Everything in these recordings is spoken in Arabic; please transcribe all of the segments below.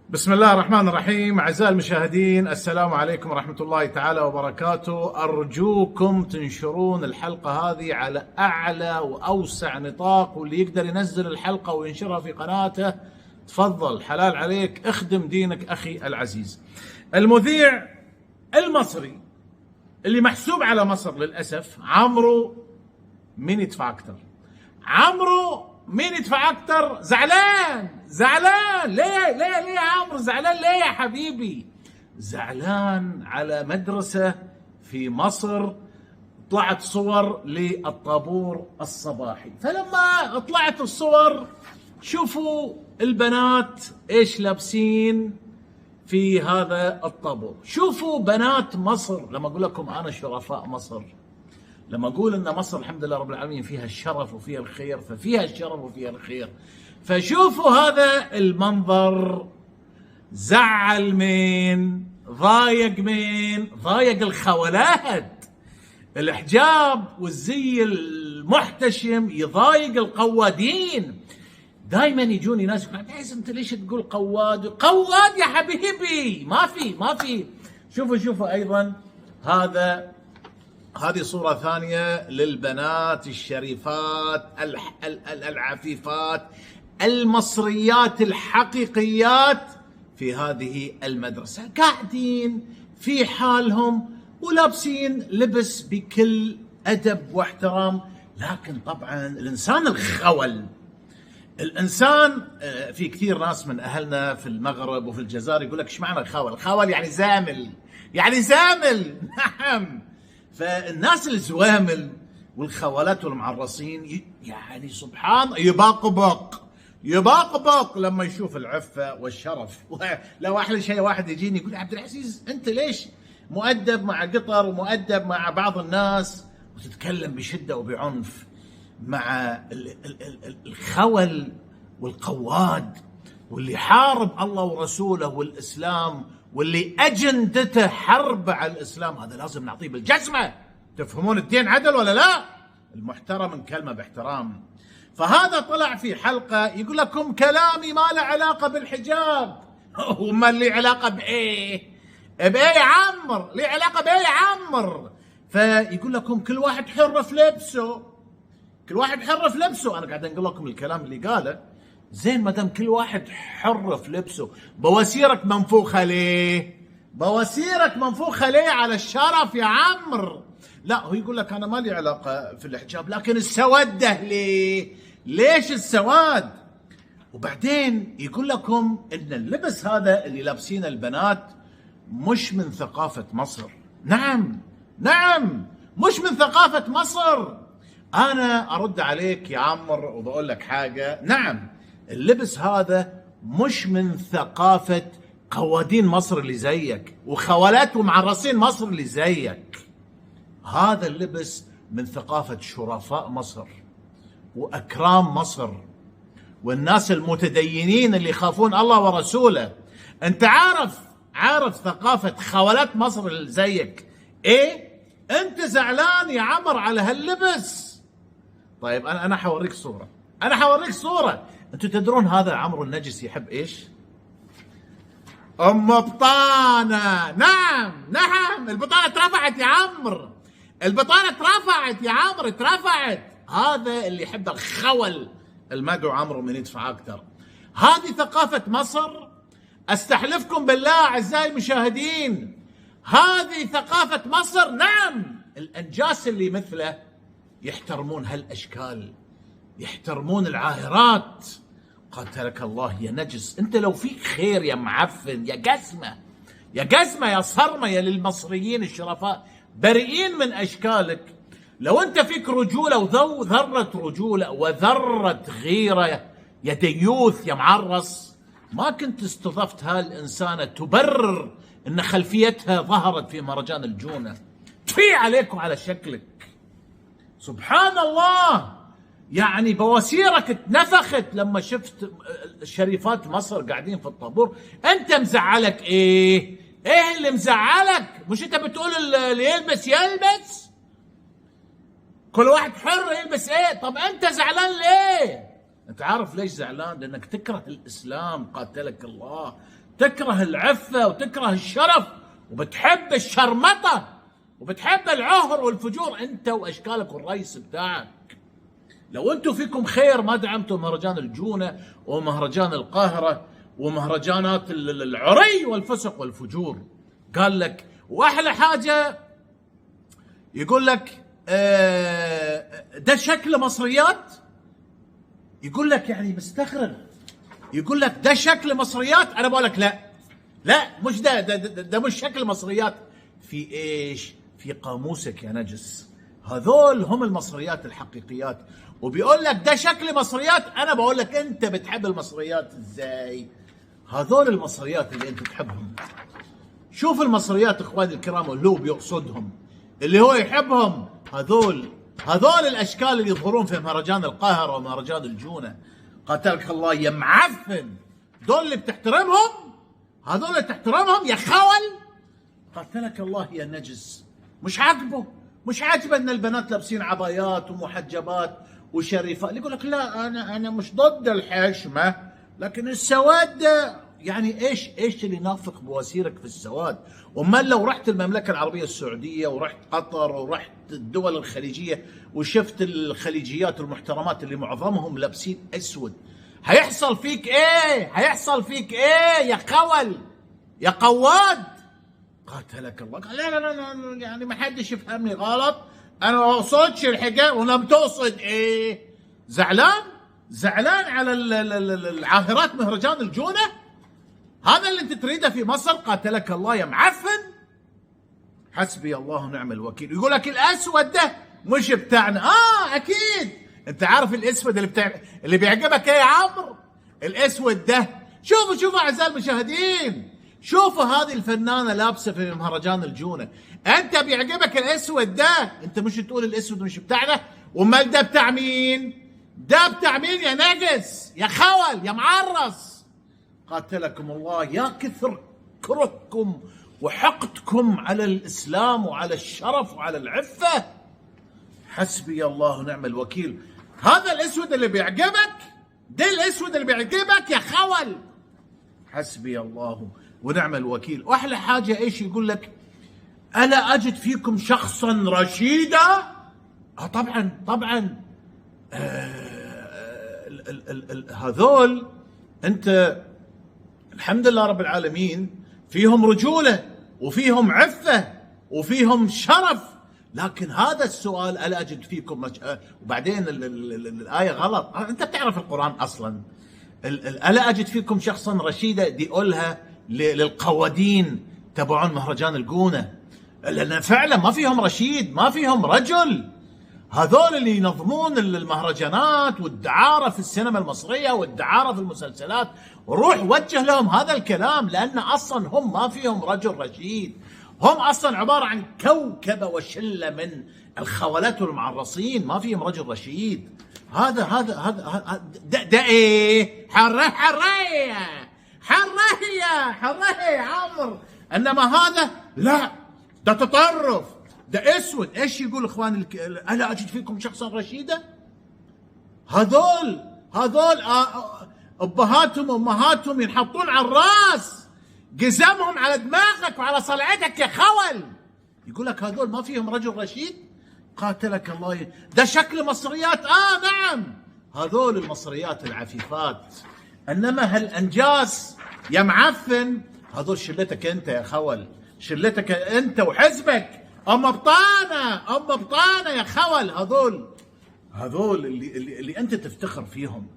بسم الله الرحمن الرحيم. أعزائي المشاهدين، السلام عليكم ورحمة الله تعالى وبركاته. أرجوكم تنشرون الحلقة هذه على أعلى وأوسع نطاق، واللي يقدر ينزل الحلقة وينشرها في قناته تفضل، حلال عليك، اخدم دينك أخي العزيز. المذيع المصري اللي محسوب على مصر للأسف عمرو مين يدفع أكثر. عمرو مين يدفع أكثر؟ زعلان ليه يا عمرو زعلان؟ ليه يا حبيبي؟ زعلان على مدرسة في مصر طلعت صور للطابور الصباحي. فلما طلعت الصور شوفوا البنات ايش لابسين في هذا الطابور. شوفوا بنات مصر. لما اقول لكم انا شرفاء مصر، لما اقول ان مصر الحمد لله رب العالمين فيها الشرف وفيها الخير، ففيها الشرف وفيها الخير. فشوفوا هذا المنظر. زعل مين؟ ضايق مين؟ ضايق الخولات. الحجاب والزي المحتشم يضايق القوادين. دائما يجوني ناس يقولون انت ليش تقول قواد يا حبيبي؟ ما في. شوفوا ايضا هذه صورة ثانية للبنات الشريفات العفيفات المصريات الحقيقيات في هذه المدرسة، قاعدين في حالهم ولابسين لبس بكل أدب واحترام. لكن طبعا الإنسان الخول، الإنسان في كثير ناس من أهلنا في المغرب وفي الجزائر يقول لك ايش معنى الخول؟ الخول يعني زامل نعم. فالناس الزوامل والخولات والمعرصين يعني سبحان يباقبق لما يشوف العفة والشرف. لو أحلى شيء واحد يجيني يقول عبد العزيز أنت ليش مؤدب مع قطر ومؤدب مع بعض الناس وتتكلم بشدة وبعنف مع الخول والقواد واللي حارب الله ورسوله والإسلام واللي أجندته حرب على الإسلام؟ هذا لازم نعطيه بالجزمة. تفهمون الدين عدل ولا لا؟ المحترم من كلمة باحترام. فهذا طلع في حلقة يقول لكم كلامي ما له علاقة بالحجاب. وما اللي علاقة بإيه يا عمر؟ ليه علاقة بإيه يا عمر؟ فيقول لكم كل واحد حر في لبسه. أنا قاعد أقول لكم الكلام اللي قاله. زين ما دام كل واحد حر في لبسه، بواسيرك منفوخة ليه على الشرف يا عمرو؟ لا، هو يقول لك أنا ما لي علاقة في الحجاب، لكن السودة ليش السواد؟ وبعدين يقول لكم إن اللبس هذا اللي لابسينه البنات مش من ثقافة مصر. نعم مش من ثقافة مصر. أنا أرد عليك يا عمرو وبقول لك حاجة. نعم، اللبس هذا مش من ثقافة قوادين مصر اللي زيك وخولات ومعرسين مصر اللي زيك. هذا اللبس من ثقافة شرفاء مصر وأكرام مصر والناس المتدينين اللي يخافون الله ورسوله. أنت عارف ثقافة خولات مصر اللي زيك إيه؟ أنت زعلان يا عمر على هاللبس. طيب أنا حوريك صورة. أنتوا تدرون هذا عمرو النجس يحب إيش؟ أم بطانة. نعم البطانة اترفعت يا عمرو. اترفعت. هذا اللي يحب الخول المدعو عمرو من يدفع أكثر. هذه ثقافة مصر. أستحلفكم بالله أعزائي المشاهدين، هذه ثقافة مصر. نعم، الأنجاس اللي مثله يحترمون هالأشكال، يحترمون العاهرات. قاتلك الله يا نجس. انت لو فيك خير يا معفن يا قزمة يا صرمة يا للمصريين الشرفاء بريئين من أشكالك، لو انت فيك رجولة وذرة رجولة وذرة غيرة يا ديوث يا معرس، ما كنت استضفت هالإنسانة تبرر ان خلفيتها ظهرت في مهرجان الجونة. تفي عليكم على شكلك. سبحان الله، يعني بواسيرك اتنفخت لما شفت شريفات مصر قاعدين في الطابور. انت مزعلك ايه اللي مزعلك؟ مش انت بتقول اللي يلبس كل واحد حر يلبس ايه؟ طب انت زعلان ليه؟ انت عارف ليش زعلان؟ لانك تكره الاسلام. قاتلك الله، تكره العفة وتكره الشرف وبتحب الشرمطة وبتحب العهر والفجور، انت واشكالك والرئيس بتاعك. لو انتم فيكم خير ما دعمتوا مهرجان الجونة ومهرجان القاهرة ومهرجانات العري والفسق والفجور. قال لك واحلى حاجة يقول لك ده شكل مصريات، يقول لك يعني مستغرب، يقول لك ده شكل مصريات. انا بقول لك لا مش ده مش شكل مصريات. في ايش؟ في قاموسك يا نجس. هذول هم المصريات الحقيقيات. وبيقول لك ده شكل مصريات. انا بقول لك انت بتحب المصريات ازاي؟ هذول المصريات اللي انت تحبهم. شوف المصريات اخواني الكرام اللي هو بيقصدهم، اللي هو يحبهم، هذول الاشكال اللي يظهرون في مهرجان القاهرة ومهرجان الجونة. قاتلك الله يا معفن. دول اللي بتحترمهم، هذول اللي تحترمهم يا خول. قاتلك الله يا نجس. مش عاجبه ان البنات لابسين عبايات ومحجبات وشريفات. اللي يقول لك لا انا مش ضد الحشمه، لكن السواد يعني ايش اللي نافق بواسيرك في السواد؟ امال لو رحت المملكه العربيه السعوديه ورحت قطر ورحت الدول الخليجيه وشفت الخليجيات المحترمات اللي معظمهم لابسين اسود، هيحصل فيك ايه يا خول يا قواد؟ قاتلك الله. لا يعني ما حدش يفهمني غلط، انا ما اقصدش الحجاب. ولم تقصد ايه؟ زعلان على العاهرات مهرجان الجونة؟ هذا اللي انت تريده في مصر؟ قاتلك الله يا معفن. حسبي الله ونعم الوكيل. يقول لك الاسود ده مش بتاعنا. اكيد انت عارف الاسود اللي بيعجبك ايه يا عمرو؟ الاسود ده. شوفوا اعزائي المشاهدين، شوفوا هذه الفنانة لابسة في مهرجان الجونة. انت بيعجبك الاسود ده؟ انت مش تقول الاسود مش بتاعنا؟ وامال ده بتاع مين؟ ده بتاع مين يا نجس يا خول يا معرس؟ قاتلكم الله. يا كثر كرهكم وحقدكم على الاسلام وعلى الشرف وعلى العفة. حسبي الله ونعم الوكيل. هذا الاسود اللي بيعجبك؟ ده الاسود اللي بيعجبك يا خول؟ حسبي الله ونعم الوكيل. واحلى حاجه ايش يقول لك؟ الا اجد فيكم شخصا رشيدا. طبعا هذول انت الحمد لله رب العالمين فيهم رجوله وفيهم عفه وفيهم شرف. لكن هذا السؤال الا اجد فيكم وبعدين الايه غلط. انت بتعرف القران اصلا. الا اجد فيكم شخصا رشيدا دي قولها للقوادين تبعون مهرجان الجونة، لأن فعلا ما فيهم رشيد، ما فيهم رجل. هذول اللي ينظمون المهرجانات والدعارة في السينما المصرية والدعارة في المسلسلات، وروح وجه لهم هذا الكلام، لأن أصلا هم ما فيهم رجل رشيد. هم أصلا عبارة عن كوكبة وشلة من الخولات والمعرصين، ما فيهم رجل رشيد. هذا ده ايه؟ حرية يا عمرو. انما هذا لا، ده تطرف، ده اسود. ايش يقول اخواني الا اجد فيكم شخصا رشيدا؟ هذول ابهاتهم وامهاتهم ينحطون على الراس، جزمهم على دماغك وعلى صلعتك يا خول. يقول لك هذول ما فيهم رجل رشيد؟ قاتلك الله. ده شكل مصريات. نعم، هذول المصريات العفيفات. انما هالانجاس يا معفن هذول شلتك انت يا خول، شلتك انت وحزبك. ام بطانه يا خول. هذول اللي انت تفتخر فيهم.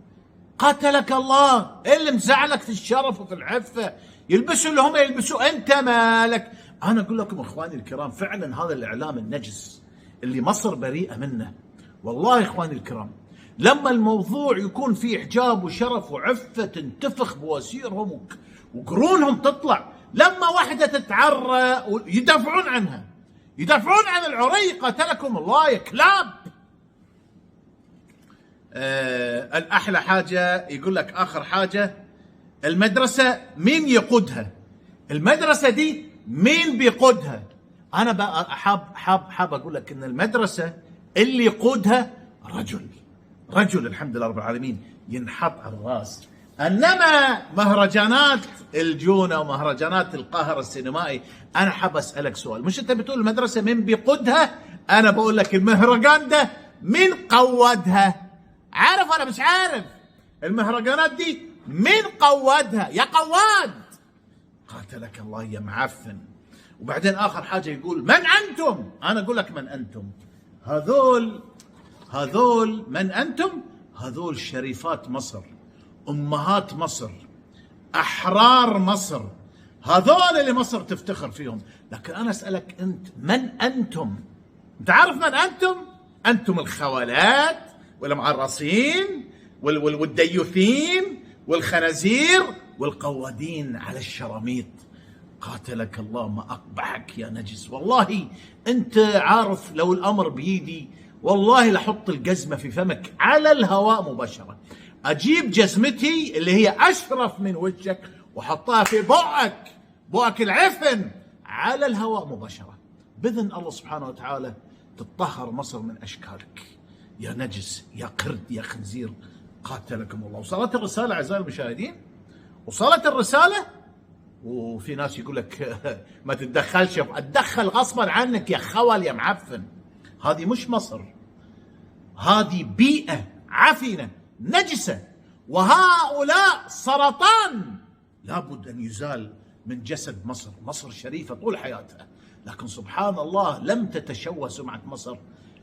قاتلك الله. اللي مزعلك في الشرف وفي العفه يلبسوا اللي هم يلبسوا، انت مالك؟ انا اقول لكم اخواني الكرام، فعلا هذا الاعلام النجس اللي مصر بريئه منه. والله اخواني الكرام، لما الموضوع يكون فيه حجاب وشرف وعفه تنتفخ بواسيرهم وقرونهم تطلع. لما واحده تتعرى يدافعون عنها، يدافعون عن العري. قاتلكم الله يا كلاب. الأحلى حاجة يقول لك آخر حاجة، المدرسة مين يقودها؟ المدرسة دي مين بيقودها؟ أنا بقى حاب أقول لك إن المدرسة اللي يقودها رجل الحمد لله رب العالمين، ينحط على الراس انما مهرجانات الجونه ومهرجانات القاهره السينمائي، انا حاب اسالك سؤال. مش انت بتقول المدرسه من بيقودها؟ انا بقول لك المهرجان ده من قودها؟ عارف ولا مش عارف؟ المهرجانات دي من قودها يا قواد؟ قاتلك الله يا معفن. وبعدين اخر حاجه يقول من انتم؟ انا اقول لك من انتم. هذول من انتم؟ هذول شريفات مصر، امهات مصر، احرار مصر، هذول اللي مصر تفتخر فيهم. لكن انا اسالك انت، من انتم؟ انت عارف من انتم؟ انتم الخوالات والمعرصين والديوثين والخنازير والقوادين على الشراميط. قاتلك الله ما اقبحك يا نجس. والله انت عارف لو الامر بيدي والله لحط الجزمه في فمك على الهواء مباشره، اجيب جزمتي اللي هي اشرف من وجهك وحطها في بؤك العفن على الهواء مباشره. باذن الله سبحانه وتعالى تطهر مصر من اشكالك يا نجس، يا قرد، يا خنزير. قاتلكم الله. وصلت الرساله اعزائي المشاهدين؟ وصلت الرساله؟ وفي ناس يقول لك ما تتدخلش. اتدخل غصبا عنك يا خول يا معفن. هذه مش مصر، هذه بيئة عفنة نجسة، وهؤلاء سرطان لابد أن يزال من جسد مصر. مصر شريفة طول حياتها، لكن سبحان الله لم تتشوه سمعة مصر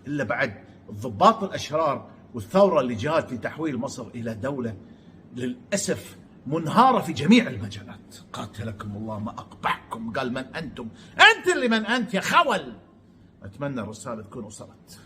إلا بعد الضباط الأشرار والثورة اللي جاءت لتحويل مصر إلى دولة للأسف منهارة في جميع المجالات. قاتلكم الله ما أقبحكم. قال من أنتم؟ أنت اللي من أنت يا خول. أتمنى الرسالة تكون وصلت.